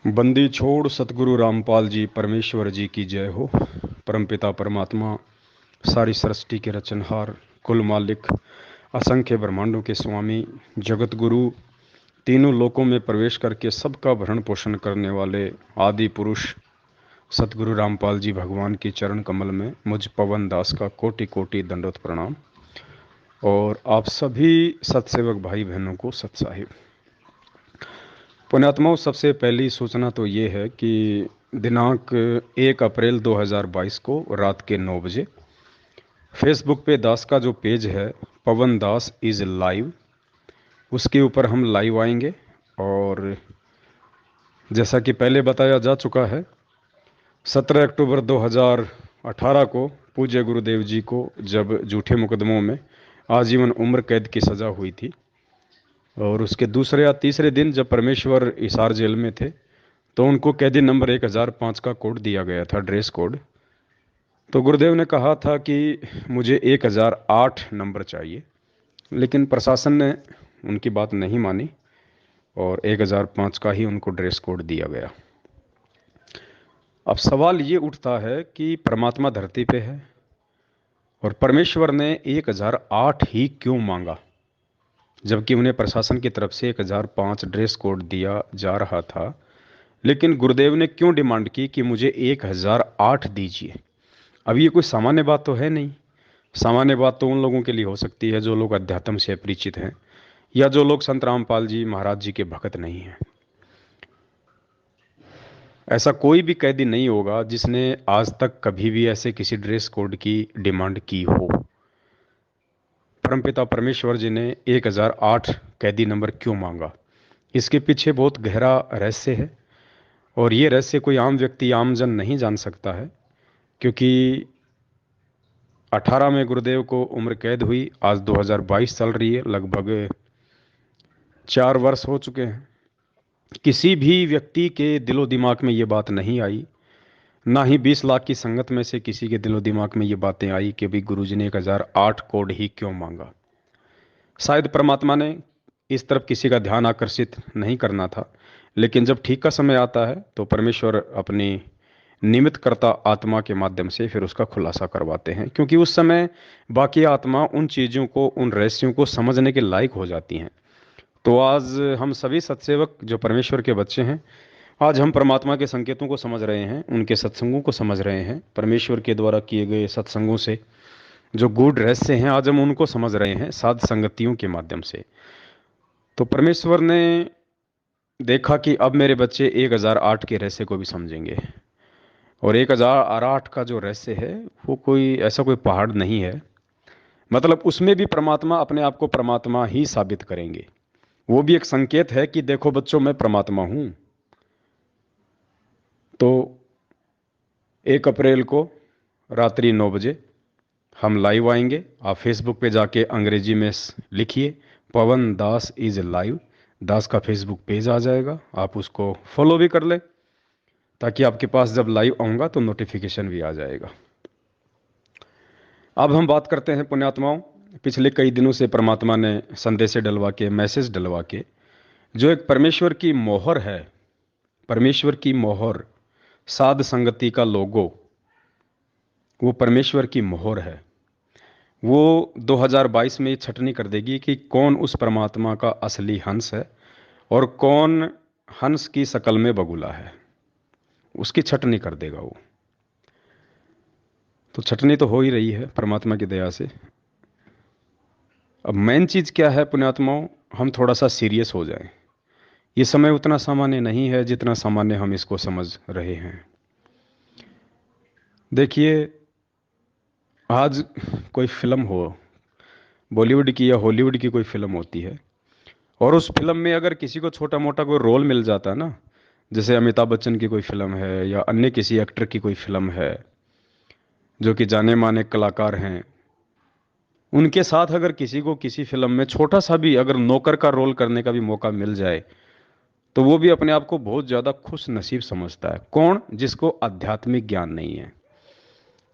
बंदी छोड़ सतगुरु रामपाल जी परमेश्वर जी की जय हो। परमपिता परमात्मा सारी सृष्टि के रचनहार, कुल मालिक, असंख्य ब्रह्मांडों के स्वामी, जगत गुरु, तीनों लोकों में प्रवेश करके सबका भरण पोषण करने वाले आदि पुरुष सतगुरु रामपाल जी भगवान की चरण कमल में मुझ पवन दास का कोटि कोटि दंडवत प्रणाम। और आप सभी सत्सेवक भाई बहनों को सत्साहिब। पुण्यात्माओं, सबसे पहली सूचना तो ये है कि दिनांक 1 अप्रैल 2022 को रात के 9 बजे फेसबुक पे दास का जो पेज है, पवन दास इज़ लाइव, उसके ऊपर हम लाइव आएंगे। और जैसा कि पहले बताया जा चुका है, 17 अक्टूबर 2018 को पूज्य गुरुदेव जी को जब झूठे मुकदमों में आजीवन उम्र कैद की सज़ा हुई थी, और उसके दूसरे या तीसरे दिन जब परमेश्वर हिसार जेल में थे, तो उनको कैदी नंबर 1005 का कोड दिया गया था, ड्रेस कोड। तो गुरुदेव ने कहा था कि मुझे 1008 नंबर चाहिए, लेकिन प्रशासन ने उनकी बात नहीं मानी और 1005 का ही उनको ड्रेस कोड दिया गया। अब सवाल ये उठता है कि परमात्मा धरती पे है और परमेश्वर ने 1008 ही क्यों मांगा, जबकि उन्हें प्रशासन की तरफ से 1005 ड्रेस कोड दिया जा रहा था। लेकिन गुरुदेव ने क्यों डिमांड की कि मुझे 1008 दीजिए? अब ये कोई सामान्य बात तो है नहीं। सामान्य बात तो उन लोगों के लिए हो सकती है जो लोग अध्यात्म से परिचित हैं, या जो लोग संत रामपाल जी महाराज जी के भक्त नहीं हैं। ऐसा कोई भी कैदी नहीं होगा जिसने आज तक कभी भी ऐसे किसी ड्रेस कोड की डिमांड की हो। परमपिता परमेश्वर जी ने 1008 कैदी नंबर क्यों मांगा, इसके पीछे बहुत गहरा रहस्य है। और ये रहस्य कोई आम व्यक्ति, आम जन नहीं जान सकता है, क्योंकि 18 में गुरुदेव को उम्र कैद हुई, आज 2022 चल रही है, लगभग 4 वर्ष हो चुके हैं। किसी भी व्यक्ति के दिलो दिमाग में ये बात नहीं आई, ना ही 20 लाख की संगत में से किसी के दिलो दिमाग में ये बातें आई कि भाई गुरुजी ने 1008 कोड ही क्यों मांगा। शायद परमात्मा ने इस तरफ किसी का ध्यान आकर्षित नहीं करना था, लेकिन जब ठीक का समय आता है तो परमेश्वर अपनी निमित्त करता आत्मा के माध्यम से फिर उसका खुलासा करवाते हैं, क्योंकि उस समय बाकी आत्मा उन चीज़ों को, उन रहस्यों को समझने के लायक हो जाती हैं। तो आज हम सभी सत्सेवक जो परमेश्वर के बच्चे हैं, आज हम परमात्मा के संकेतों को समझ रहे हैं, उनके सत्संगों को समझ रहे हैं, परमेश्वर के द्वारा किए गए सत्संगों से जो गूढ़ रहस्य हैं, आज हम उनको समझ रहे हैं साध संगतियों के माध्यम से। तो परमेश्वर ने देखा कि अब मेरे बच्चे 1008 के रहस्य को भी समझेंगे। और 1008 का जो रहस्य है, वो कोई ऐसा कोई पहाड़ नहीं है, मतलब उसमें भी परमात्मा अपने आप को परमात्मा ही साबित करेंगे। वो भी एक संकेत है कि देखो बच्चों, मैं परमात्मा हूं। तो 1 अप्रैल को रात्रि 9 बजे हम लाइव आएंगे। आप फेसबुक पे जाके अंग्रेजी में लिखिए पवन दास इज लाइव, दास का फेसबुक पेज आ जाएगा, आप उसको फॉलो भी कर ले, ताकि आपके पास जब लाइव आऊँगा तो नोटिफिकेशन भी आ जाएगा। अब हम बात करते हैं पुण्यात्माओं, पिछले कई दिनों से परमात्मा ने संदेश डलवा के, मैसेज डलवा के, जो एक परमेश्वर की मोहर है, परमेश्वर की मोहर, साध संगति का लोगो, वो परमेश्वर की मोहर है। वो 2022 में ये छटनी कर देगी कि कौन उस परमात्मा का असली हंस है और कौन हंस की शकल में बगुला है। उसकी छटनी कर देगा वो। तो छटनी तो हो ही रही है परमात्मा की दया से। अब मेन चीज़ क्या है पुण्यात्माओं, हम थोड़ा सा सीरियस हो जाएं। ये समय उतना सामान्य नहीं है जितना सामान्य हम इसको समझ रहे हैं। देखिए, आज कोई फिल्म हो, बॉलीवुड की या हॉलीवुड की कोई फिल्म होती है, और उस फिल्म में अगर किसी को छोटा मोटा कोई रोल मिल जाता है ना, जैसे अमिताभ बच्चन की कोई फिल्म है या अन्य किसी एक्टर की कोई फिल्म है जो कि जाने माने कलाकार हैं, उनके साथ अगर किसी को किसी फिल्म में छोटा सा भी अगर नौकर का रोल करने का भी मौका मिल जाए, तो वो भी अपने आप को बहुत ज़्यादा खुश नसीब समझता है। कौन? जिसको आध्यात्मिक ज्ञान नहीं है,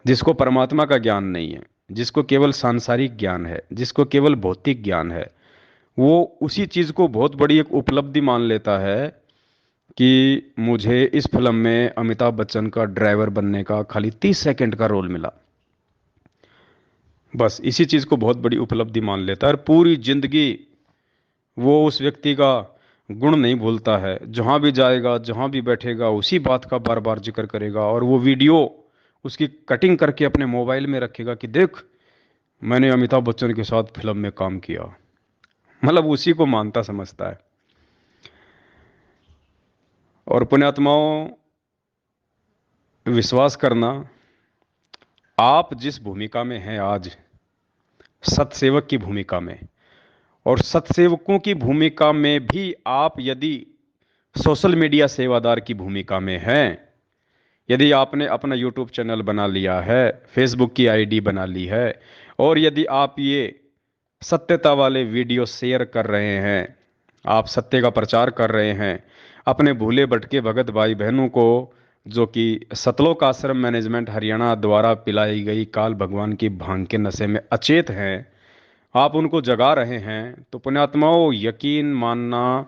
जिसको परमात्मा का ज्ञान नहीं है, जिसको केवल सांसारिक ज्ञान है, जिसको केवल भौतिक ज्ञान है, वो उसी चीज़ को बहुत बड़ी एक उपलब्धि मान लेता है कि मुझे इस फिल्म में अमिताभ बच्चन का ड्राइवर बनने का खाली 30 सेकंड का रोल मिला। बस इसी चीज़ को बहुत बड़ी उपलब्धि मान लेता है और पूरी जिंदगी वो उस व्यक्ति का गुण नहीं भूलता है। जहाँ भी जाएगा, जहाँ भी बैठेगा, उसी बात का बार बार जिक्र करेगा और वो वीडियो उसकी कटिंग करके अपने मोबाइल में रखेगा कि देख, मैंने अमिताभ बच्चन के साथ फिल्म में काम किया। मतलब उसी को मानता समझता है। और पुण्यात्माओं, विश्वास करना, आप जिस भूमिका में हैं आज, सतसेवक की भूमिका में, और सतसेवकों की भूमिका में भी आप यदि सोशल मीडिया सेवादार की भूमिका में हैं, यदि आपने अपना यूट्यूब चैनल बना लिया है, फेसबुक की आईडी बना ली है, और यदि आप ये सत्यता वाले वीडियो शेयर कर रहे हैं, आप सत्य का प्रचार कर रहे हैं, अपने भूले भटके भगत भाई बहनों को, जो कि सतलोक आश्रम मैनेजमेंट हरियाणा द्वारा पिलाई गई काल भगवान की भांग के नशे में अचेत हैं, आप उनको जगा रहे हैं, तो पुण्यात्माओं यकीन मानना,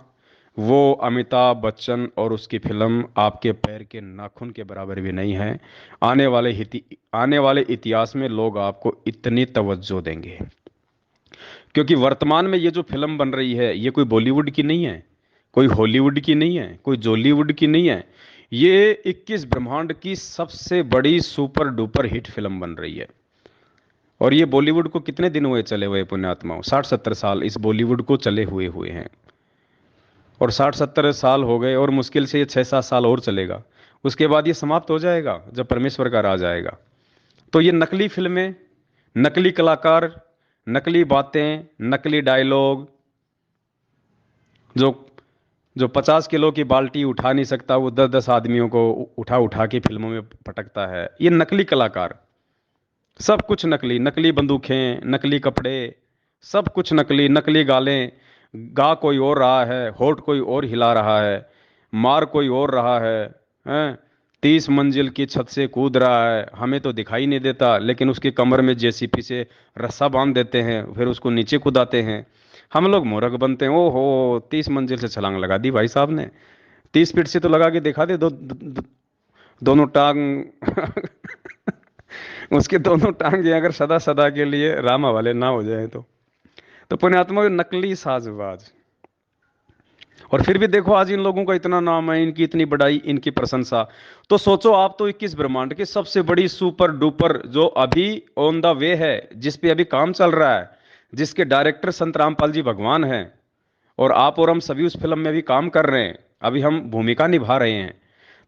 वो अमिताभ बच्चन और उसकी फिल्म आपके पैर के नाखून के बराबर भी नहीं है। आने वाले इतिहास में लोग आपको इतनी तवज्जो देंगे, क्योंकि वर्तमान में ये जो फिल्म बन रही है, ये कोई बॉलीवुड की नहीं है, कोई हॉलीवुड की नहीं है, कोई जॉलीवुड की नहीं है। ये 21 ब्रह्मांड की सबसे बड़ी सुपर डुपर हिट फिल्म बन रही है। और ये बॉलीवुड को कितने दिन हुए चले हुए पुण्यात्माओं? 60-70 साल इस बॉलीवुड को चले हुए हुए हैं। और 60-70 साल हो गए और मुश्किल से ये 6-7 साल और चलेगा। उसके बाद ये समाप्त हो जाएगा जब परमेश्वर का राज आएगा। तो ये नकली फिल्में, नकली कलाकार, नकली बातें, नकली डायलॉग, जो जो 50 किलो की बाल्टी उठा नहीं सकता, वो 10-10 आदमियों को उठा उठा के फिल्मों में पटकता है, ये नकली कलाकार। सब कुछ नकली, नकली बंदूकें, नकली कपड़े, सब कुछ नकली, नकली गालें, गा कोई और रहा है, होठ कोई और हिला रहा है, मार कोई और रहा है 30 मंजिल की छत से कूद रहा है, हमें तो दिखाई नहीं देता, लेकिन उसकी कमर में जेसीपी से रस्सा बांध देते हैं, फिर उसको नीचे कूदाते हैं। हम लोग मूर्ख बनते हैं। ओहो, 30 मंजिल से छलांग लगा दी भाई साहब ने। 30 फीट से तो लगा के दिखा दे, दोनों टांग उसके दोनों टांगे अगर सदा सदा के लिए रामा वाले ना हो जाए तो पुण्यात्मा के नकली साजबाज। और फिर भी देखो आज इन लोगों का इतना नाम है, इनकी इतनी बड़ाई, इनकी प्रशंसा। तो सोचो, आप तो 21 ब्रह्मांड की सबसे बड़ी सुपर डुपर, जो अभी ऑन द वे है, जिस पे अभी काम चल रहा है, जिसके डायरेक्टर संत रामपाल जी भगवान हैं, और आप और हम सभी उस फिल्म में भी काम कर रहे हैं, अभी हम भूमिका निभा रहे हैं।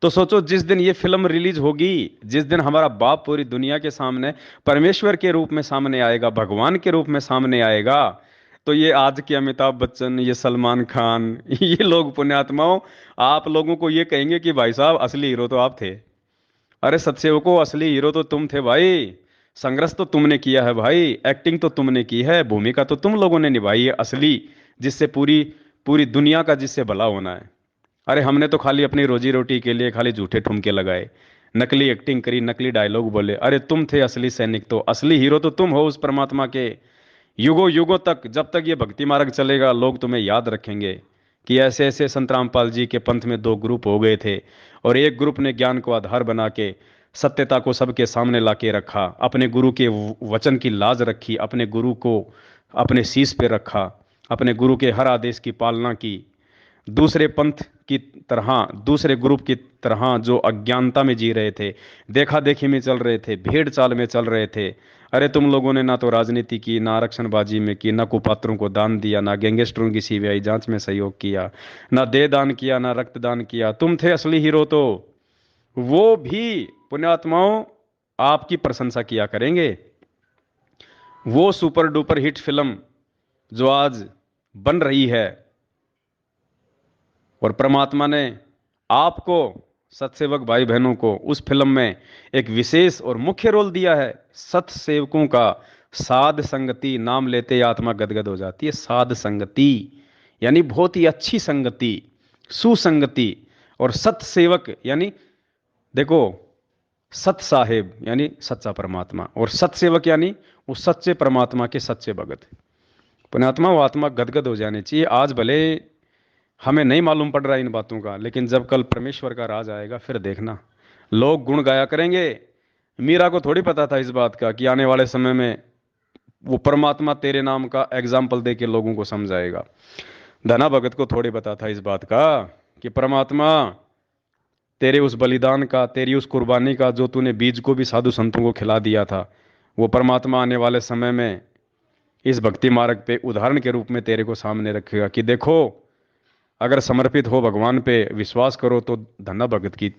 तो सोचो, जिस दिन ये फिल्म रिलीज होगी, जिस दिन हमारा बाप पूरी दुनिया के सामने परमेश्वर के रूप में सामने आएगा, भगवान के रूप में सामने आएगा, तो ये आज के अमिताभ बच्चन, ये सलमान खान, ये लोग पुण्यात्माओं, आप लोगों को ये कहेंगे कि भाई साहब असली हीरो तो आप थे। अरे सत्सेवकों, असली हीरो तो तुम थे भाई। संघर्ष तो तुमने किया है भाई, एक्टिंग तो तुमने की है, भूमिका तो तुम लोगों ने निभाई है असली, जिससे पूरी पूरी दुनिया का जिससे भला होना है। अरे हमने तो खाली अपनी रोजी रोटी के लिए खाली झूठे ठुमके लगाए, नकली एक्टिंग करी, नकली डायलॉग बोले। अरे तुम थे असली सैनिक, तो असली हीरो तो तुम हो उस परमात्मा के। युगों युगों तक जब तक ये भक्ति मार्ग चलेगा, लोग तुम्हें याद रखेंगे कि ऐसे ऐसे संत रामपाल जी के पंथ में दो ग्रुप हो गए थे, और एक ग्रुप ने ज्ञान को आधार बना के सत्यता को सबके सामने ला के रखा, अपने गुरु के वचन की लाज रखी, अपने गुरु को अपने शीश पे रखा, अपने गुरु के हर आदेश की पालना की। दूसरे पंथ की तरह, दूसरे ग्रुप की तरह जो अज्ञानता में जी रहे थे, देखा देखी में चल रहे थे, भेड़ चाल में चल रहे थे। अरे तुम लोगों ने ना तो राजनीति की, ना आरक्षणबाजी में की, ना कुपात्रों को दान दिया, ना गैंगस्टरों की सीबीआई जांच में सहयोग किया, ना देह दान किया, ना रक्तदान किया। तुम थे असली हीरो, तो वो भी पुण्यात्माओं आपकी प्रशंसा किया करेंगे। वो सुपर डुपर हिट फिल्म जो आज बन रही है, और परमात्मा ने आपको, सतसेवक भाई बहनों को, उस फिल्म में एक विशेष और मुख्य रोल दिया है। सतसेवकों का साध संगति नाम लेते ही आत्मा गदगद हो जाती है। साध संगति यानी बहुत ही अच्छी संगति, सुसंगति। और सतसेवक यानी, देखो, सत साहेब यानी सच्चा परमात्मा, और सतसेवक यानी वो सच्चे परमात्मा के सच्चे भगत। पुण्यात्मा, वो आत्मा गदगद हो जानी चाहिए। आज भले हमें नहीं मालूम पड़ रहा इन बातों का, लेकिन जब कल परमेश्वर का राज आएगा फिर देखना, लोग गुण गाया करेंगे। मीरा को थोड़ी पता था इस बात का कि आने वाले समय में वो परमात्मा तेरे नाम का एग्जाम्पल दे के लोगों को समझाएगा। धना भगत को थोड़ी पता था इस बात का कि परमात्मा तेरे उस बलिदान का, तेरी उस कुर्बानी का, जो तूने बीज को भी साधु संतों को खिला दिया था, वो परमात्मा आने वाले समय में इस भक्ति मार्ग पे उदाहरण के रूप में तेरे को सामने रखेगा कि देखो, अगर समर्पित हो भगवान पे, विश्वास करो तो धन्ना भगत की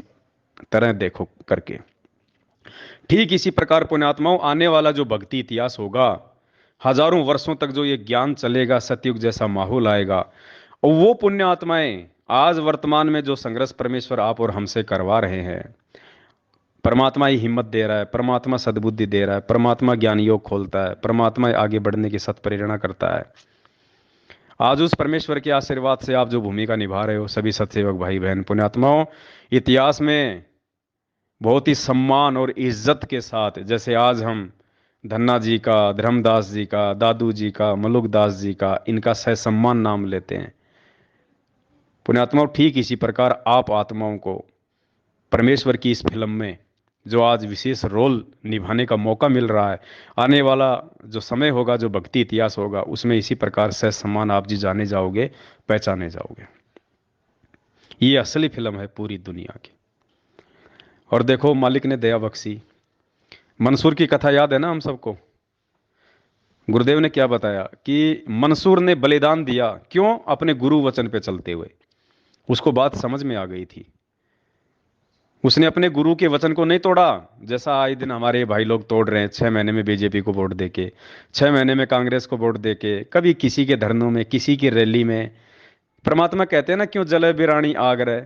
तरह देखो करके। ठीक इसी प्रकार पुण्यात्माओं, आने वाला जो भक्ति इतिहास होगा, हजारों वर्षों तक जो ये ज्ञान चलेगा, सतयुग जैसा माहौल आएगा, और वो पुण्य आत्माएं आज वर्तमान में जो संघर्ष परमेश्वर आप और हमसे करवा रहे हैं, परमात्मा ही हिम्मत दे रहा है, परमात्मा सद्बुद्धि दे रहा है, परमात्मा ज्ञान योग खोलता है, परमात्मा आगे बढ़ने की सत्प्रेरणा करता है। आज उस परमेश्वर के आशीर्वाद से आप जो भूमिका निभा रहे हो सभी सत्सेवक भाई बहन पुण्यात्माओं, इतिहास में बहुत ही सम्मान और इज्जत के साथ, जैसे आज हम धन्ना जी का, धर्मदास जी का, दादू जी का, मलुकदास जी का, इनका सहसम्मान नाम लेते हैं पुण्यात्माओं, ठीक इसी प्रकार आप आत्माओं को परमेश्वर की इस फिल्म में जो आज विशेष रोल निभाने का मौका मिल रहा है, आने वाला जो समय होगा, जो भक्ति इतिहास होगा, उसमें इसी प्रकार से सम्मान आप जी जाने जाओगे, पहचाने जाओगे। ये असली फिल्म है पूरी दुनिया की। और देखो, मालिक ने दया बख्शी, मंसूर की कथा याद है ना हम सबको। गुरुदेव ने क्या बताया कि मंसूर ने बलिदान दिया, क्यों? अपने गुरु वचन पे चलते हुए। उसको बात समझ में आ गई थी, उसने अपने गुरु के वचन को नहीं तोड़ा, जैसा आए दिन हमारे भाई लोग तोड़ रहे हैं, 6 महीने में बीजेपी को वोट देके, 6 महीने में कांग्रेस को वोट देके, कभी किसी के धरनों में, किसी की रैली में। परमात्मा कहते हैं ना, क्यों जले बिरानी आग रहे,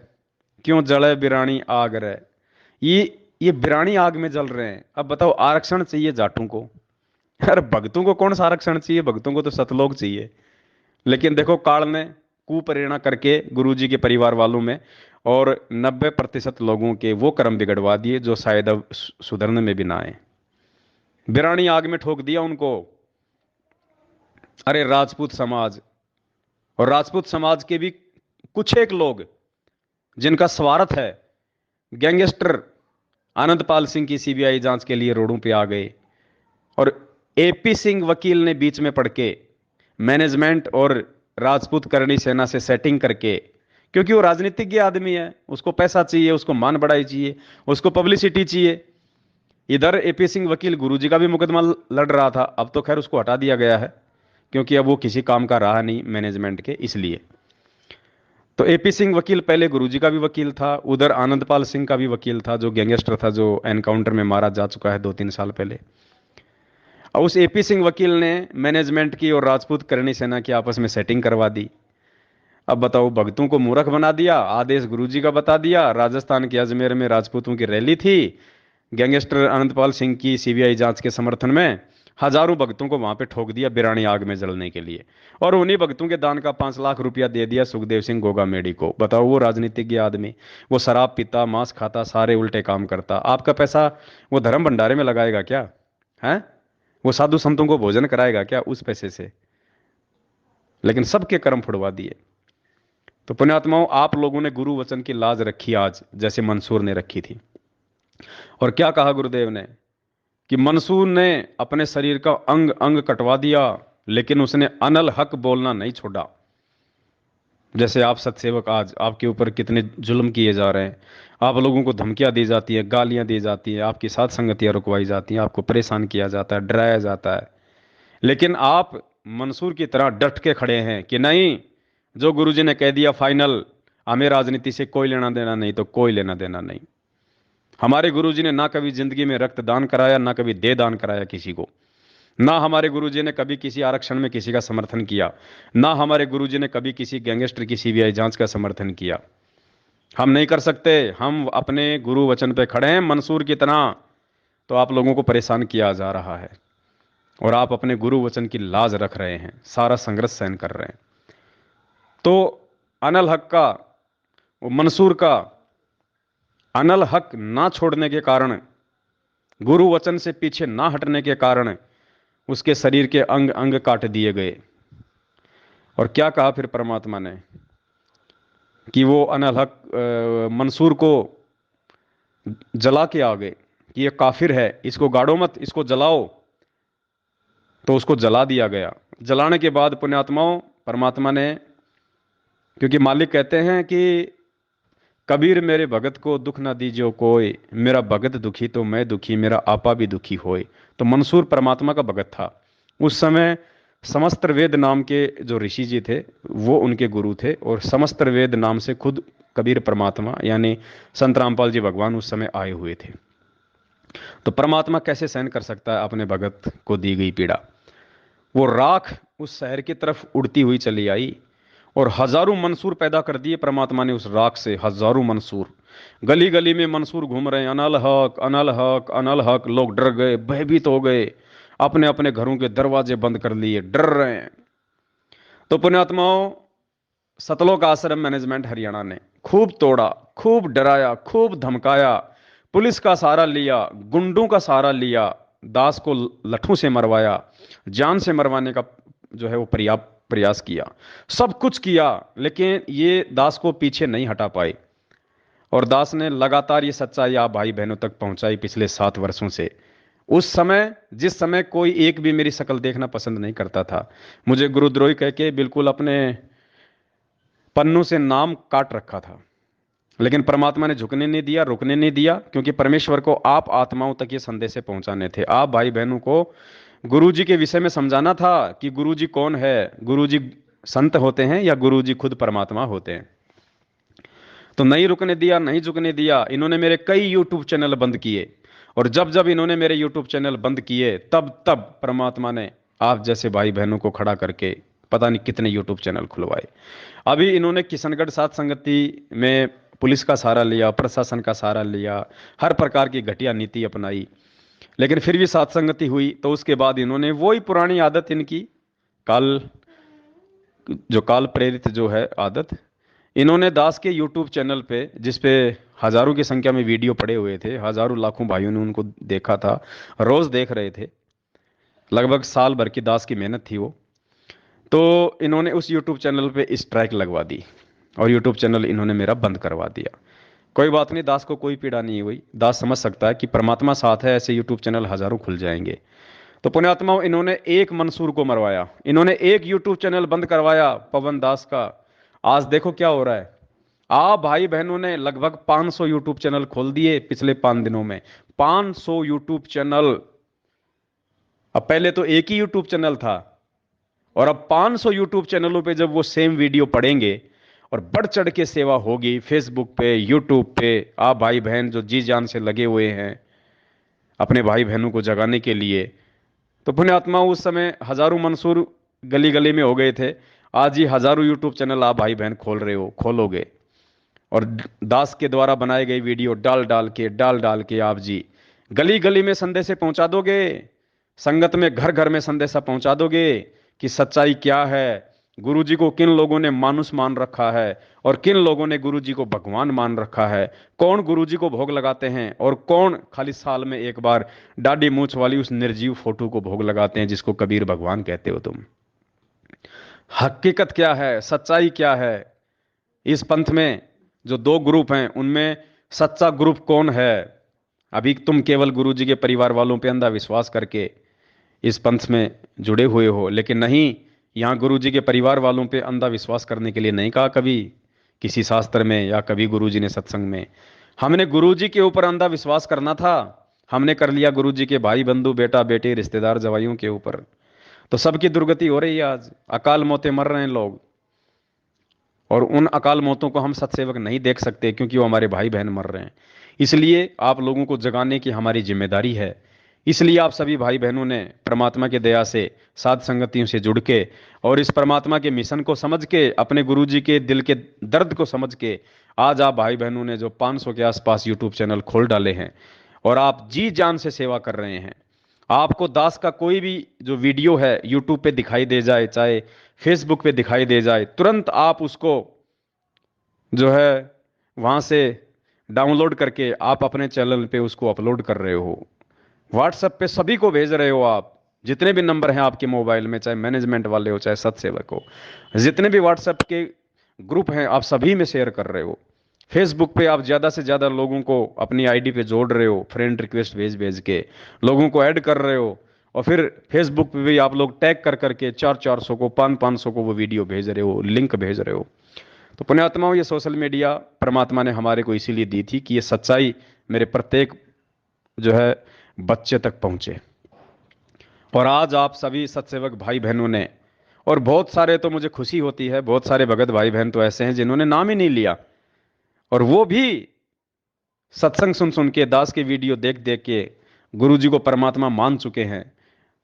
क्यों जले बिरानी आग रहे। ये बिरानी आग में जल रहे हैं। अब बताओ, आरक्षण चाहिए जाटों को, अरे भक्तों को कौन सा आरक्षण चाहिए, भक्तों को तो सतलोक चाहिए। लेकिन देखो, काल ने कुप्रेरणा करके गुरुजी के परिवार वालों में और 90% लोगों के वो कर्म बिगड़वा दिए जो शायद अब सुधरने में भी ना आए। बिरानी आग में ठोक दिया उनको। अरे राजपूत समाज, और राजपूत समाज के भी कुछ एक लोग जिनका स्वार्थ है, गैंगस्टर आनंदपाल सिंह की सीबीआई जांच के लिए रोडों पे आ गए, और एपी सिंह वकील ने बीच में पड़ के मैनेजमेंट और राजपूत करणी सेना से सेटिंग करके, क्योंकि वो राजनीतिज्ञ आदमी है, उसको पैसा चाहिए, उसको मान बढ़ाई चाहिए, उसको पब्लिसिटी चाहिए। इधर एपी सिंह वकील गुरुजी का भी मुकदमा लड़ रहा था, अब तो खैर उसको हटा दिया गया है, क्योंकि अब वो किसी काम का रहा नहीं मैनेजमेंट के, इसलिए। तो एपी सिंह वकील पहले गुरुजी का भी वकील था, उधर आनंदपाल सिंह का भी वकील था, जो गैंगस्टर था, जो एनकाउंटर में मारा जा चुका है 2-3 साल पहले। और उस एपी सिंह वकील ने मैनेजमेंट की और राजपूत करणी सेना की आपस में सेटिंग करवा दी। अब बताओ, भक्तों को मूर्ख बना दिया, आदेश गुरुजी का बता दिया। राजस्थान के अजमेर में राजपूतों की रैली थी, गैंगस्टर अनंतपाल सिंह की सीबीआई जांच के समर्थन में, हजारों भक्तों को वहां पे ठोक दिया बिरानी आग में जलने के लिए, और उन्हीं भक्तों के दान का 5 लाख रुपया दे दिया सुखदेव सिंह गोगा मेडी को। बताओ, वो राजनीतिज्ञ आदमी, वो शराब पीता, मांस खाता, सारे उल्टे काम करता, आपका पैसा वो धर्म भंडारे में लगाएगा क्या है? वो साधु संतों को भोजन कराएगा क्या उस पैसे से? लेकिन सबके कर्म फुड़वा दिए। तो पुण्यात्माओं, आप लोगों ने गुरु वचन की लाज रखी आज, जैसे मंसूर ने रखी थी। और क्या कहा गुरुदेव ने कि मंसूर ने अपने शरीर का अंग अंग कटवा दिया, लेकिन उसने अनल हक बोलना नहीं छोड़ा। जैसे आप सत्सेवक, आज आपके ऊपर कितने जुल्म किए जा रहे हैं, आप लोगों को धमकियां दी जाती हैं, गालियां दी जाती हैं, आपकी साथ संगतियां रुकवाई जाती हैं, आपको परेशान किया जाता है, डराया जाता है, लेकिन आप मंसूर की तरह डट के खड़े हैं कि नहीं, जो गुरुजी ने कह दिया फाइनल, हमें राजनीति से कोई लेना देना नहीं, तो कोई लेना देना नहीं। हमारे गुरुजी ने ना कभी जिंदगी में रक्तदान कराया, ना कभी देह दान कराया किसी को, ना हमारे गुरुजी ने कभी किसी आरक्षण में किसी का समर्थन किया, ना हमारे गुरुजी ने कभी किसी गैंगस्टर की सीबीआई जांच का समर्थन किया। हम नहीं कर सकते, हम अपने गुरु वचन पे खड़े हैं मंसूर की तरह। तो आप लोगों को परेशान किया जा रहा है, और आप अपने गुरु वचन की लाज रख रहे हैं, सारा संघर्ष सहन कर रहे हैं। तो अनल हक का, वो मंसूर का अनल हक ना छोड़ने के कारण, गुरु वचन से पीछे ना हटने के कारण, उसके शरीर के अंग अंग काट दिए गए। और क्या कहा फिर परमात्मा ने कि वो अनल हक मंसूर को जला के आ गए कि ये काफिर है, इसको गाड़ो मत, इसको जलाओ। तो उसको जला दिया गया। जलाने के बाद पुण्यात्माओं, परमात्मा ने, क्योंकि मालिक कहते हैं कि कबीर मेरे भगत को दुख ना दीजियो कोई, मेरा भगत दुखी तो मैं दुखी, मेरा आपा भी दुखी होए। तो मंसूर परमात्मा का भगत था। उस समय समस्त वेद नाम के जो ऋषि जी थे वो उनके गुरु थे, और समस्त वेद नाम से खुद कबीर परमात्मा यानी संत रामपाल जी भगवान उस समय आए हुए थे। तो परमात्मा कैसे सहन कर सकता है अपने भगत को दी गई पीड़ा। वो राख उस शहर की तरफ उड़ती हुई चली आई, और हजारों मंसूर पैदा कर दिए परमात्मा ने उस राख से। हजारों मंसूर, गली गली में मंसूर घूम रहे हैं, अनल हक अनल हक अनल हक। लोग डर गए, भयभीत हो गए, अपने अपने घरों के दरवाजे बंद कर लिए, डर रहे हैं। तो पुण्यात्माओं, सतलोक आश्रम मैनेजमेंट हरियाणा ने खूब तोड़ा, खूब डराया, खूब धमकाया, पुलिस का सहारा लिया, गुंडों का सहारा लिया, दास को लठों से मरवाया, जान से मरवाने का जो है वो प्रयास किया, सब कुछ किया, लेकिन ये दास को पीछे नहीं हटा पाए। और दास ने लगातार ये सच्चाई आप भाई बहनों तक पहुंचाई पिछले 7 वर्षों से। उस समय, जिस समय कोई एक भी मेरी शक्ल देखना पसंद नहीं करता था, मुझे गुरुद्रोही कह के बिल्कुल अपने पन्नों से नाम काट रखा था, लेकिन परमात्मा ने झुकने नहीं दिया, रुकने नहीं दिया, क्योंकि परमेश्वर को आप आत्माओं तक ये संदेश पहुंचाने थे। आप भाई बहनों को गुरु जी के विषय में समझाना था कि गुरु जी कौन है। गुरु जी संत होते हैं या गुरु जी खुद परमात्मा होते हैं। तो नहीं रुकने दिया, नहीं झुकने दिया। इन्होंने मेरे कई यूट्यूब चैनल बंद किए, और जब जब इन्होंने मेरे यूट्यूब चैनल बंद किए, तब तब परमात्मा ने आप जैसे भाई बहनों को खड़ा करके पता नहीं कितने यूट्यूब चैनल खुलवाए। अभी इन्होंने किशनगढ़ सात संगति में पुलिस का सहारा लिया, प्रशासन का सहारा लिया, हर प्रकार की घटिया नीति अपनाई, लेकिन फिर भी सात संगति हुई। तो उसके बाद इन्होंने वही पुरानी आदत इनकी, काल, जो काल प्रेरित जो है आदत, इन्होंने दास के यूट्यूब चैनल पे, जिस पे हजारों की संख्या में वीडियो पड़े हुए थे, हजारों लाखों भाइयों ने उनको देखा था, रोज देख रहे थे, लगभग साल भर की दास की मेहनत थी वो। तो इन्होंने उस यूट्यूब चैनल पे स्ट्राइक लगवा दी, और यूट्यूब चैनल इन्होंने मेरा बंद करवा दिया। कोई बात नहीं, दास को कोई पीड़ा नहीं हुई। दास समझ सकता है कि परमात्मा साथ है, ऐसे यूट्यूब चैनल हजारों खुल जाएंगे। तो पुण्यात्माओं, इन्होंने एक मंसूर को मरवाया, इन्होंने एक यूट्यूब चैनल बंद करवाया पवन दास का। आज देखो क्या हो रहा है। आप भाई बहनों ने लगभग 500 यूट्यूब चैनल खोल दिए पिछले 5 दिनों में। 500 यूट्यूब चैनल। अब पहले तो एक ही यूट्यूब चैनल था, और अब 500 यूट्यूब चैनलों पे जब वो सेम वीडियो पड़ेंगे और बढ़ चढ़ के सेवा होगी फेसबुक पे, यूट्यूब पे, आप भाई बहन जो जी जान से लगे हुए हैं अपने भाई बहनों को जगाने के लिए। तो पुण्यात्मा, उस समय हजारों मंसूर गली गली में हो गए थे, आज ही हजारों यूट्यूब चैनल आप भाई बहन खोल रहे हो, खोलोगे, और दास के द्वारा बनाए गए वीडियो डाल डाल के आप जी गली गली में संदेशे पहुंचा दोगे, संगत में घर घर में संदेशा पहुंचा दोगे कि सच्चाई क्या है, गुरुजी को किन लोगों ने मानुष मान रखा है और किन लोगों ने गुरुजी को भगवान मान रखा है, कौन गुरुजी को भोग लगाते हैं और कौन खाली साल में एक बार दाढ़ी मूछ वाली उस निर्जीव फोटो को भोग लगाते हैं जिसको कबीर भगवान कहते हो तुम। हकीकत क्या है, सच्चाई क्या है। इस पंथ में जो दो ग्रुप हैं उनमें सच्चा ग्रुप कौन है। अभी तुम केवल गुरुजी के परिवार वालों पे अंधा विश्वास करके इस पंथ में जुड़े हुए हो, लेकिन नहीं, यहाँ गुरुजी के परिवार वालों पे अंधा विश्वास करने के लिए नहीं कहा कभी किसी शास्त्र में या कभी गुरुजी ने सत्संग में। हमने गुरुजी के ऊपर अंधा विश्वास करना था, हमने कर लिया गुरुजी के भाई बंधु बेटा बेटे रिश्तेदार जवाइयों के ऊपर। तो सबकी दुर्गति हो रही है, आज अकाल मौतें मर रहे हैं लोग, और उन अकाल मौतों को हम सत्सेवक नहीं देख सकते क्योंकि वो हमारे भाई बहन मर रहे हैं। इसलिए आप लोगों को जगाने की हमारी जिम्मेदारी है। इसलिए आप सभी भाई बहनों ने परमात्मा की दया से साध संगतियों से जुड़ के और इस परमात्मा के मिशन को समझ के, अपने गुरुजी के दिल के दर्द को समझ के, आज आप भाई बहनों ने जो 500 के आसपास यूट्यूब चैनल खोल डाले हैं और आप जी जान से सेवा कर रहे हैं। आपको दास का कोई भी जो वीडियो है यूट्यूब पे दिखाई दे जाए, चाहे फेसबुक पे दिखाई दे जाए, तुरंत आप उसको जो है वहां से डाउनलोड करके आप अपने चैनल पे उसको अपलोड कर रहे हो, व्हाट्सएप पे सभी को भेज रहे हो। आप जितने भी नंबर हैं आपके मोबाइल में, चाहे मैनेजमेंट वाले हो चाहे सत्सेवक हो, जितने भी व्हाट्सएप के ग्रुप हैं, आप सभी में शेयर कर रहे हो। फेसबुक पे आप ज़्यादा से ज़्यादा लोगों को अपनी आईडी पे जोड़ रहे हो, फ्रेंड रिक्वेस्ट भेज भेज के लोगों को ऐड कर रहे हो। और फिर फेसबुक पे भी आप लोग टैग कर करके 400-400 को, 500-500 को वो वीडियो भेज रहे हो, लिंक भेज रहे हो। तो पुण्यात्माओं, ये सोशल मीडिया परमात्मा ने हमारे को इसीलिए दी थी कि ये सच्चाई मेरे प्रत्येक जो है बच्चे तक पहुंचे। और आज आप सभी सत्सेवक भाई बहनों ने, और बहुत सारे, तो मुझे खुशी होती है, बहुत सारे भगत भाई बहन तो ऐसे हैं जिन्होंने नाम ही नहीं लिया, और वो भी सत्संग सुन सुन के, दास के वीडियो देख देख के गुरु जी को परमात्मा मान चुके हैं।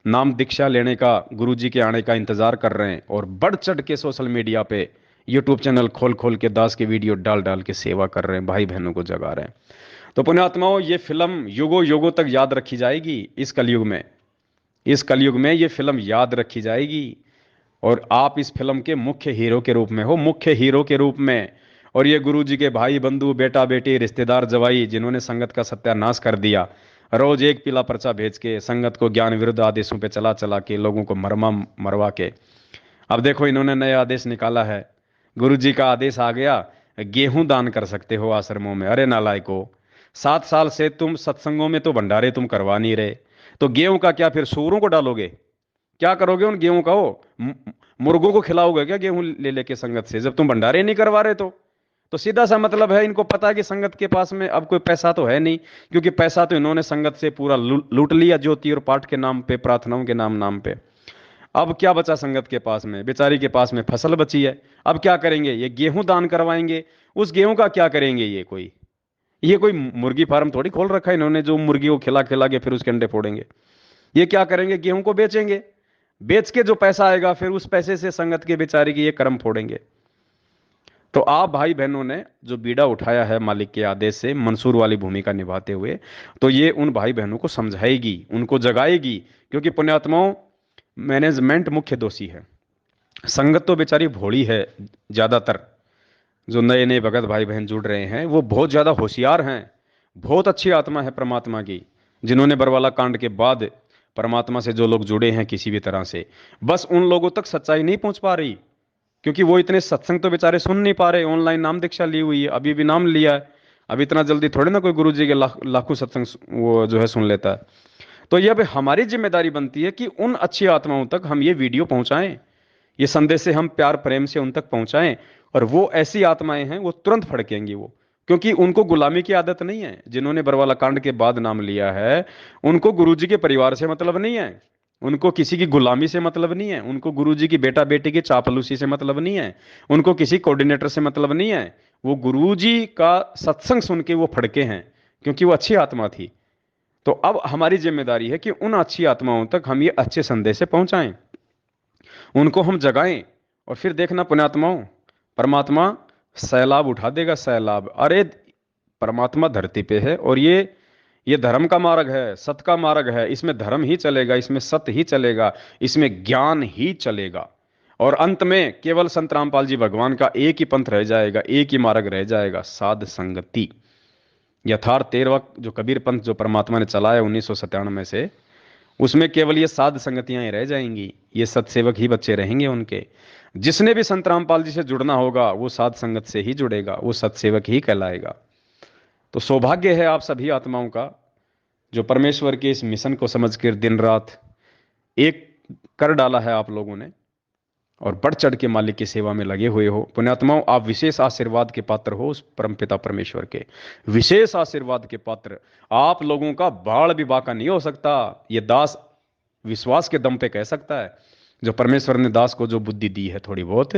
नाम दीक्षा लेने का, गुरु जी के आने का इंतजार कर रहे हैं, और बढ़ चढ़ के सोशल मीडिया पे यूट्यूब चैनल खोल खोल के दास के वीडियो डाल डाल के सेवा कर रहे हैं, भाई बहनों को जगा रहे हैं। तो पुण्यात्माओं, ये फिल्म युगों युगों तक याद रखी जाएगी। इस कलयुग में, इस कलयुग में ये फिल्म याद रखी जाएगी। और आप इस फिल्म के मुख्य हीरो के रूप में हो, मुख्य हीरो के रूप में। और ये गुरु जी के भाई बंधु, बेटा बेटी, रिश्तेदार, जवाई, जिन्होंने संगत का सत्यानाश कर दिया, रोज एक पीला पर्चा भेज के, संगत को ज्ञान विरुद्ध आदेशों पे चला चला के, लोगों को मरमा मरवा के, अब देखो इन्होंने नया आदेश निकाला है। गुरु जी का आदेश आ गया, गेहूं दान कर सकते हो आश्रमों में। अरे नालायको, 7 साल से तुम सत्संगों में तो भंडारे तुम करवा नहीं रहे, तो गेहूं का क्या फिर सूरों को डालोगे? क्या करोगे उन गेहूं का? वो मुर्गों को खिलाओगे क्या गेहूं ले लेके संगत से, जब तुम भंडारे नहीं करवा रहे? तो सीधा सा मतलब है, इनको पता है कि संगत के पास में अब कोई पैसा तो है नहीं, क्योंकि पैसा तो इन्होंने संगत से पूरा लूट लिया, ज्योति और पाठ के नाम पे, प्रार्थनाओं के नाम नाम पे। अब क्या बचा संगत के पास में? बेचारी के पास में फसल बची है। अब क्या करेंगे? ये गेहूं दान करवाएंगे। उस गेहूं का क्या करेंगे? ये कोई मुर्गी फार्म थोड़ी खोल रखा है इन्होंने, जो मुर्गी को खिला खिला के फिर उसके अंडे फोड़ेंगे। ये क्या करेंगे? गेहूं को बेचेंगे। बेच के जो पैसा आएगा, फिर उस पैसे से संगत के बेचारी की ये कर्म फोड़ेंगे। तो आप भाई बहनों ने जो बीड़ा उठाया है मालिक के आदेश से, मंसूर वाली भूमिका निभाते हुए, तो ये उन भाई बहनों को समझाएगी, उनको जगाएगी। क्योंकि पुण्यात्माओं, मैनेजमेंट मुख्य दोषी है। संगत तो बेचारी भोली है। ज्यादातर जो नए नए भगत भाई बहन जुड़ रहे हैं, वो बहुत ज्यादा होशियार हैं, बहुत अच्छी आत्मा है परमात्मा की, जिन्होंने बरवाला कांड के बाद परमात्मा से जो लोग जुड़े हैं किसी भी तरह से, बस उन लोगों तक सच्चाई नहीं पहुंच पा रही। क्योंकि वो इतने सत्संग तो बेचारे सुन नहीं पा रहे। ऑनलाइन नाम दीक्षा ली हुई है, अभी भी नाम लिया है। अब इतना जल्दी थोड़े ना कोई गुरु जी के लाखों सत्संग वो जो है सुन लेता है। तो यह भी हमारी जिम्मेदारी बनती है कि उन अच्छी आत्माओं तक हम ये वीडियो पहुंचाएं, ये संदेश से हम प्यार प्रेम से उन तक पहुंचाएं। और वो ऐसी आत्माएं हैं, वो तुरंत फड़केंगी वो, क्योंकि उनको गुलामी की आदत नहीं है। जिन्होंने बरवाला कांड के बाद नाम लिया है, उनको गुरुजी के परिवार से मतलब नहीं है, उनको किसी की गुलामी से मतलब नहीं है, उनको गुरुजी की बेटा बेटी की चापलूसी से मतलब नहीं है, उनको किसी कोऑर्डिनेटर से मतलब नहीं है। वो गुरुजी का सत्संग सुन के वो फड़के हैं, क्योंकि वो अच्छी आत्मा थी। तो अब हमारी जिम्मेदारी है कि उन अच्छी आत्माओं तक हम ये अच्छे संदेश से पहुंचाएं, उनको हम जगाएं। और फिर देखना पुण्यात्माओं, परमात्मा सैलाब उठा देगा, सैलाब। अरे परमात्मा धरती पे है, और ये धर्म का मार्ग है, सत्य का मार्ग है। इसमें धर्म ही चलेगा, इसमें सत्य ही चलेगा, इसमें ज्ञान ही चलेगा। और अंत में केवल संत रामपाल जी भगवान का एक ही पंथ रह जाएगा, एक ही मार्ग रह जाएगा, साध संगति। यथार्थ 13वां जो कबीर पंथ जो परमात्मा ने चलाया 1997 से, उसमें केवल ये साध संगतियां ही रह जाएंगी, ये सत्सेवक ही बच्चे रहेंगे उनके। जिसने भी संत रामपाल जी से जुड़ना होगा, वो साध संगत से ही जुड़ेगा, वो सत्सेवक ही कहलाएगा। तो सौभाग्य है आप सभी आत्माओं का, जो परमेश्वर के इस मिशन को समझकर दिन रात एक कर डाला है आप लोगों ने, और बढ़ चढ़ के मालिक की सेवा में लगे हुए हो। पुण्यात्माओं, आप विशेष आशीर्वाद के पात्र हो उस परमपिता परमेश्वर के, विशेष आशीर्वाद के पात्र। आप लोगों का बाढ़ भी बाका नहीं हो सकता, ये दास विश्वास के दम पे कह सकता है। जो परमेश्वर ने दास को जो बुद्धि दी है थोड़ी बहुत,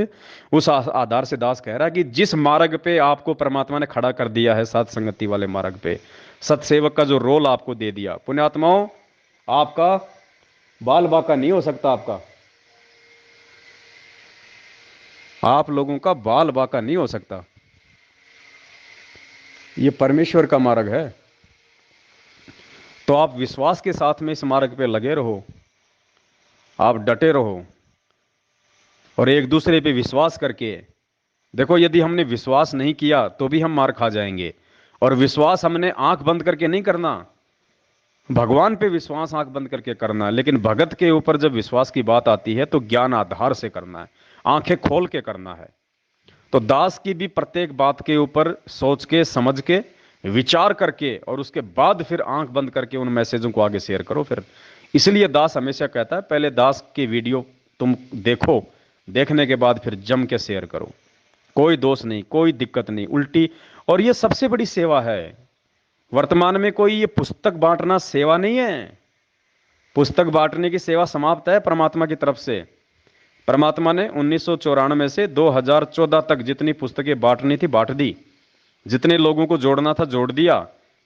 उस आधार से दास कह रहा है कि जिस मार्ग पे आपको परमात्मा ने खड़ा कर दिया है, सात संगति वाले मार्ग पे, सत्सेवक का जो रोल आपको दे दिया, पुण्यात्माओं, आपका बाल बाका नहीं हो सकता। आप लोगों का बाल बाका नहीं हो सकता। ये परमेश्वर का मार्ग है। तो आप विश्वास के साथ में इस मार्ग पे लगे रहो, आप डटे रहो, और एक दूसरे पे विश्वास करके देखो। यदि हमने विश्वास नहीं किया तो भी हम मार खा जाएंगे। और विश्वास हमने आंख बंद करके नहीं करना, भगवान पे विश्वास आंख बंद करके करना है। लेकिन भगत के ऊपर जब विश्वास की बात आती है तो ज्ञान आधार से करना है, आंखें खोल के करना है। तो दास की भी प्रत्येक बात के ऊपर सोच के, समझ के, विचार करके और उसके बाद फिर आंख बंद करके उन मैसेजों को आगे शेयर करो फिर। इसलिए दास हमेशा कहता है पहले दास की वीडियो तुम देखो, देखने के बाद फिर जम के शेयर करो। कोई दोष नहीं, कोई दिक्कत नहीं, उल्टी। और ये सबसे बड़ी सेवा है वर्तमान में। कोई ये पुस्तक बांटना सेवा नहीं है। पुस्तक बांटने की सेवा समाप्त है परमात्मा की तरफ से। परमात्मा ने 1994 से 2014 तक जितनी पुस्तकें बांटनी थी बांट दी, जितने लोगों को जोड़ना था जोड़ दिया।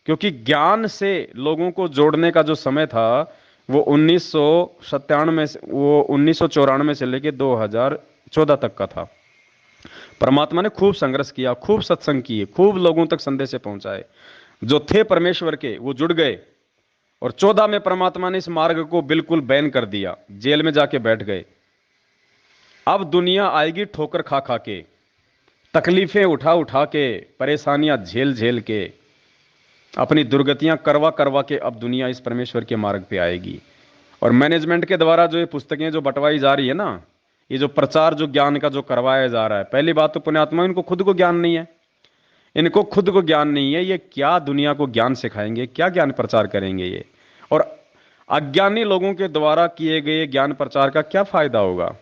क्योंकि ज्ञान से लोगों को जोड़ने का जो समय था वो 1997 से, वो 1994 से लेकर 2014 तक का था। परमात्मा ने खूब संघर्ष किया, खूब सत्संग किए, खूब लोगों तक संदेश पहुंचाए। जो थे परमेश्वर के वो जुड़ गए। और 14 में परमात्मा ने इस मार्ग को बिल्कुल बैन कर दिया, जेल में जाके बैठ गए। अब दुनिया आएगी ठोकर खा खा के, तकलीफें उठा उठा के, परेशानियां झेल झेल के, अपनी दुर्गतियां करवा करवा के अब दुनिया इस परमेश्वर के मार्ग पे आएगी। और मैनेजमेंट के द्वारा जो ये पुस्तकें जो बंटवाई जा रही है ना, ये जो प्रचार जो ज्ञान का जो करवाया जा रहा है, पहली बात तो पुण्यात्मा इनको खुद को ज्ञान नहीं है। इनको खुद को ज्ञान नहीं है, ये क्या दुनिया को ज्ञान सिखाएंगे, क्या ज्ञान प्रचार करेंगे ये। और अज्ञानी लोगों के द्वारा किए गए ज्ञान प्रचार का क्या फायदा होगा।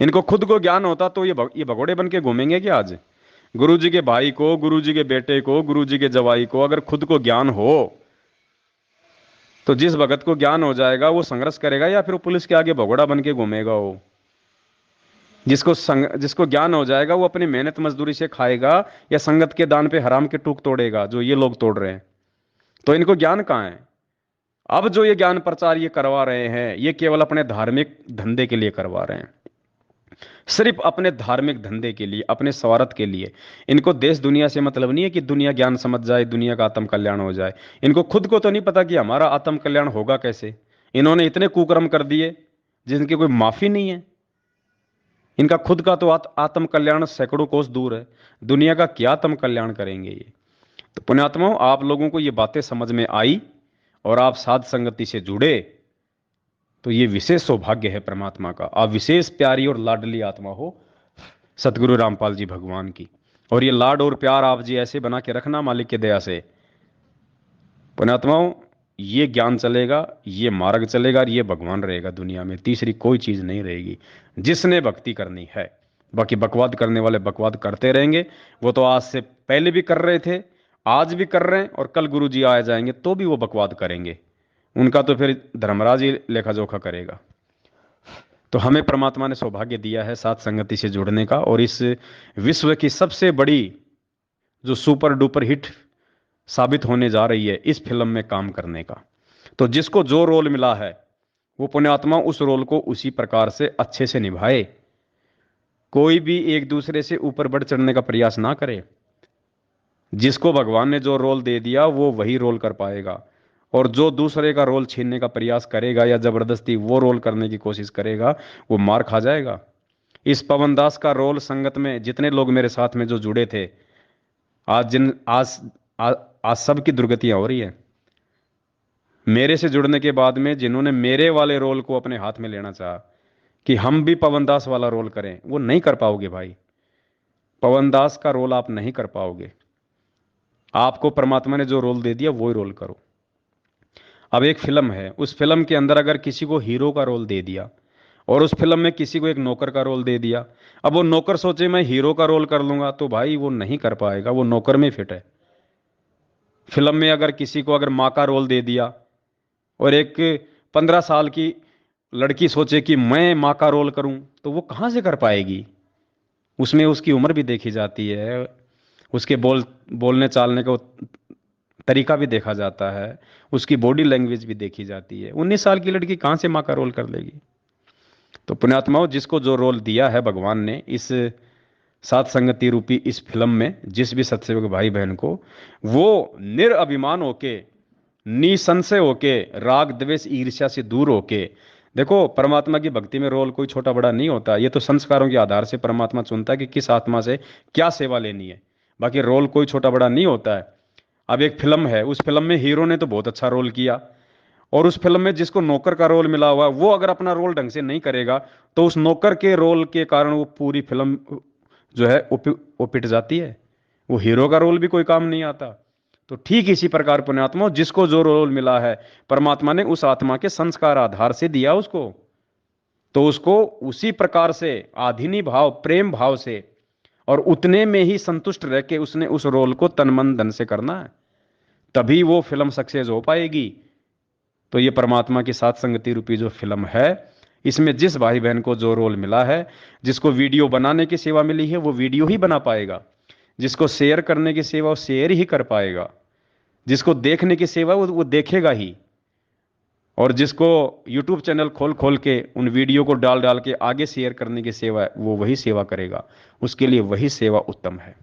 इनको खुद को ज्ञान होता तो ये भगोड़े बन के घूमेंगे क्या आज। गुरु जी के भाई को, गुरु जी के बेटे को, गुरु जी के जवाई को अगर खुद को ज्ञान हो तो जिस भगत को ज्ञान हो जाएगा वो संघर्ष करेगा या फिर पुलिस के आगे भगोड़ा बन के घूमेगा। वो जिसको ज्ञान हो जाएगा वो अपनी मेहनत मजदूरी से खाएगा या संगत के दान पे हराम के टूक तोड़ेगा, जो ये लोग तोड़ रहे हैं। तो इनको ज्ञान कहां है। अब जो ये ज्ञान प्रचार ये करवा रहे हैं ये केवल अपने धार्मिक धंधे के लिए करवा रहे हैं, सिर्फ अपने धार्मिक धंधे के लिए, अपने स्वार्थ के लिए। इनको देश दुनिया से मतलब नहीं है कि दुनिया ज्ञान समझ जाए, दुनिया का आत्म कल्याण हो जाए। इनको खुद को तो नहीं पता कि हमारा आत्म कल्याण होगा कैसे। इन्होंने इतने कुकर्म कर दिए जिनकी कोई माफी नहीं है। इनका खुद का तो आत्म कल्याण सैकड़ों कोस दूर है, दुनिया का क्या आत्म कल्याण करेंगे ये। तो पुण्यात्माओं, आप लोगों को ये बातें समझ में आई और आप साध संगति से जुड़े तो ये विशेष सौभाग्य है परमात्मा का। आप विशेष प्यारी और लाडली आत्मा हो सतगुरु रामपाल जी भगवान की। और ये लाड और प्यार आप जी ऐसे बना के रखना मालिक के दया से। पुण्यात्माओं, ये ज्ञान चलेगा, ये मार्ग चलेगा और ये भगवान रहेगा दुनिया में, तीसरी कोई चीज नहीं रहेगी जिसने भक्ति करनी है। बाकी बकवाद करने वाले बकवाद करते रहेंगे। वो तो आज से पहले भी कर रहे थे, आज भी कर रहे हैं और कल गुरु जी आ जाएंगे तो भी वो बकवाद करेंगे। उनका तो फिर धर्मराज ही लेखा जोखा करेगा। तो हमें परमात्मा ने सौभाग्य दिया है साथ संगति से जुड़ने का और इस विश्व की सबसे बड़ी जो सुपर डुपर हिट साबित होने जा रही है इस फिल्म में काम करने का। तो जिसको जो रोल मिला है वो पुण्यात्मा उस रोल को उसी प्रकार से अच्छे से निभाए। कोई भी एक दूसरे से ऊपर बढ़ चढ़ने का प्रयास ना करे। जिसको भगवान ने जो रोल दे दिया वो वही रोल कर पाएगा। और जो दूसरे का रोल छीनने का प्रयास करेगा या जबरदस्ती वो रोल करने की कोशिश करेगा वो मार खा जाएगा। इस पवन दास का रोल संगत में जितने लोग मेरे साथ में जो जुड़े थे, आज सबकी दुर्गतियां हो रही है। मेरे से जुड़ने के बाद में जिन्होंने मेरे वाले रोल को अपने हाथ में लेना चाहा कि हम भी पवन दास वाला रोल करें, वो नहीं कर पाओगे भाई। पवन दास का रोल आप नहीं कर पाओगे। आपको परमात्मा ने जो रोल दे दिया वही रोल करो। अब एक फिल्म है, उस फिल्म के अंदर अगर किसी को हीरो का रोल दे दिया और उस फिल्म में किसी को एक नौकर का रोल दे दिया, अब वो नौकर सोचे मैं हीरो का रोल कर लूंगा, तो भाई वो नहीं कर पाएगा, वो नौकर में फिट है। फिल्म में अगर किसी को अगर माँ का रोल दे दिया और एक 15 साल की लड़की सोचे कि मैं माँ का रोल करूं, तो वो कहां से कर पाएगी। उसमें उसकी उम्र भी देखी जाती है, उसके बोलने चालने का तरीका भी देखा जाता है, उसकी बॉडी लैंग्वेज भी देखी जाती है। 19 साल की लड़की कहां से माँ का रोल कर लेगी। तो पुण्यात्माओं, जिसको जो रोल दिया है भगवान ने इस सात संगति रूपी इस फिल्म में, जिस भी सत्सेवक भाई बहन को, वो निरअभिमान होके, निसंशय होके, राग द्वेष ईर्ष्या से दूर होके, देखो परमात्मा की भक्ति में रोल कोई छोटा बड़ा नहीं होता। ये तो संस्कारों के आधार से परमात्मा चुनता है कि किस आत्मा से क्या सेवा लेनी है। बाकी रोल कोई छोटा बड़ा नहीं होता है। अब एक फिल्म है, उस फिल्म में हीरो ने तो बहुत अच्छा रोल किया और उस फिल्म में जिसको नौकर का रोल मिला हुआ वो अगर अपना रोल ढंग से नहीं करेगा तो उस नौकर के रोल के कारण वो पूरी फिल्म जो है वो पिट जाती है, वो हीरो का रोल भी कोई काम नहीं आता। तो ठीक इसी प्रकार पुण्यात्मा, जिसको जो रोल मिला है परमात्मा ने उस आत्मा के संस्कार आधार से दिया उसको, तो उसको उसी प्रकार से आधीनी भाव प्रेम भाव से और उतने में ही संतुष्ट रह के उसने उस रोल को तन मन धन से करना है, तभी वो फिल्म सक्सेस हो पाएगी। तो ये परमात्मा की सात संगति रूपी जो फिल्म है, इसमें जिस भाई बहन को जो रोल मिला है, जिसको वीडियो बनाने की सेवा मिली है वो वीडियो ही बना पाएगा, जिसको शेयर करने की सेवा वो शेयर ही कर पाएगा, जिसको देखने की सेवा वो देखेगा ही, और जिसको यूट्यूब चैनल खोल खोल के उन वीडियो को डाल डाल के आगे शेयर करने की सेवा वो वही सेवा करेगा, उसके लिए वही सेवा उत्तम है।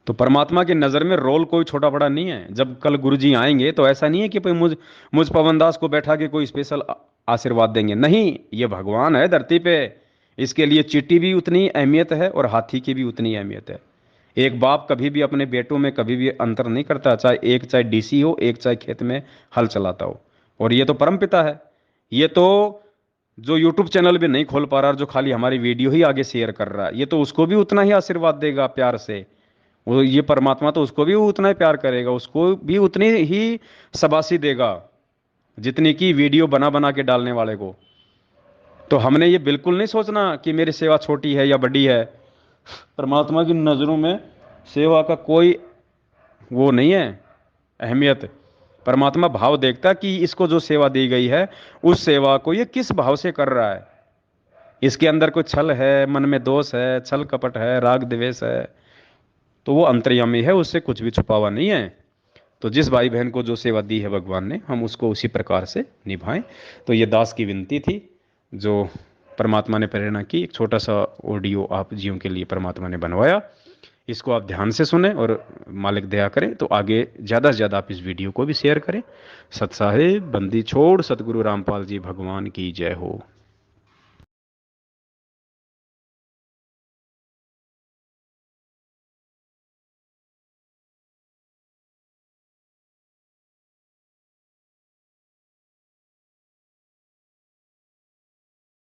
तो परमात्मा की नज़र में रोल कोई छोटा बड़ा नहीं है। जब कल गुरुजी आएंगे तो ऐसा नहीं है कि भाई मुझ पवन दास को बैठा के कोई स्पेशल आशीर्वाद देंगे, नहीं, ये भगवान है धरती पे। इसके लिए चींटी भी उतनी अहमियत है और हाथी की भी उतनी अहमियत है। एक बाप कभी भी अपने बेटों में कभी भी अंतर नहीं करता, चाहे डीसी हो, एक चाहे खेत में हल चलाता हो। और ये तो परम पिता है। ये तो जो यूट्यूब चैनल भी नहीं खोल पा रहा, जो खाली हमारी वीडियो ही आगे शेयर कर रहा है, ये तो उसको भी उतना ही आशीर्वाद देगा प्यार से। वो ये परमात्मा तो उसको भी उतना ही प्यार करेगा, उसको भी उतनी ही शाबाशी देगा जितनी की वीडियो बना बना के डालने वाले को। तो हमने ये बिल्कुल नहीं सोचना कि मेरी सेवा छोटी है या बड़ी है। परमात्मा की नज़रों में सेवा का कोई वो नहीं है अहमियत। परमात्मा भाव देखता कि इसको जो सेवा दी गई है उस सेवा को ये किस भाव से कर रहा है। इसके अंदर कोई छल है, मन में दोष है, छल कपट है, राग द्वेष है, तो वो अंतर्यामी है, उससे कुछ भी छुपा हुआ नहीं है। तो जिस भाई बहन को जो सेवा दी है भगवान ने, हम उसको उसी प्रकार से निभाएं। तो ये दास की विनती थी जो परमात्मा ने प्रेरणा की। एक छोटा सा ऑडियो आप जीवों के लिए परमात्मा ने बनवाया, इसको आप ध्यान से सुने और मालिक दया करें तो आगे ज़्यादा से ज़्यादा आप इस वीडियो को भी शेयर करें। सत साहिब बंदी छोड़ सतगुरु रामपाल जी भगवान की जय हो।